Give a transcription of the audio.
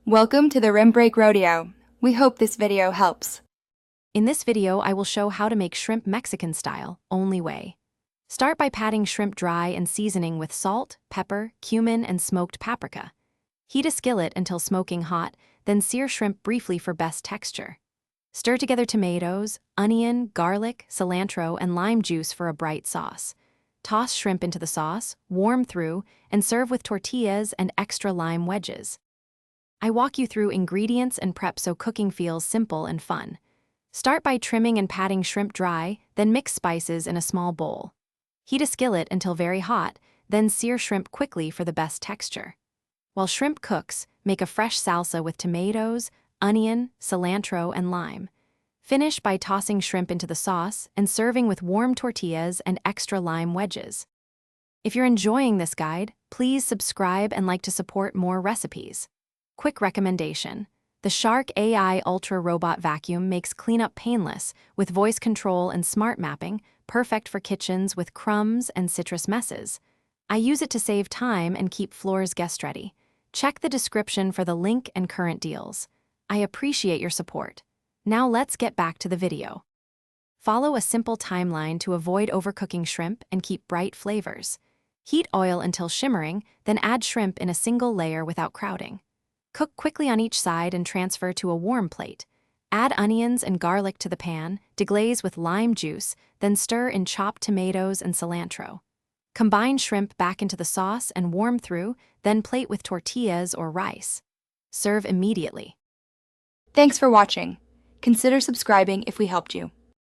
Welcome to the Rim Break Rodeo. We hope this video helps. In this video, I will show how to make shrimp Mexican style, only way. Start by patting shrimp dry and seasoning with salt, pepper, cumin, and smoked paprika. Heat a skillet until smoking hot, then sear shrimp briefly for best texture. Stir together tomatoes, onion, garlic, cilantro, and lime juice for a bright sauce. Toss shrimp into the sauce, warm through, and serve with tortillas and extra lime wedges. I walk you through ingredients and prep so cooking feels simple and fun. Start by trimming and patting shrimp dry, then mix spices in a small bowl. Heat a skillet until very hot, then sear shrimp quickly for the best texture. While shrimp cooks, make a fresh salsa with tomatoes, onion, cilantro, and lime. Finish by tossing shrimp into the sauce and serving with warm tortillas and extra lime wedges. If you're enjoying this guide, please subscribe and like to support more recipes. Quick recommendation: the Shark AI Ultra Robot Vacuum makes cleanup painless with voice control and smart mapping, perfect for kitchens with crumbs and citrus messes. I use it to save time and keep floors guest-ready. Check the description for the link and current deals. I appreciate your support. Now let's get back to the video. Follow a simple timeline to avoid overcooking shrimp and keep bright flavors. Heat oil until shimmering, then add shrimp in a single layer without crowding. Cook quickly on each side and transfer to a warm plate. Add onions and garlic to the pan, deglaze with lime juice, then stir in chopped tomatoes and cilantro. Combine shrimp back into the sauce and warm through, then plate with tortillas or rice. Serve immediately. Thanks for watching. Consider subscribing if we helped you.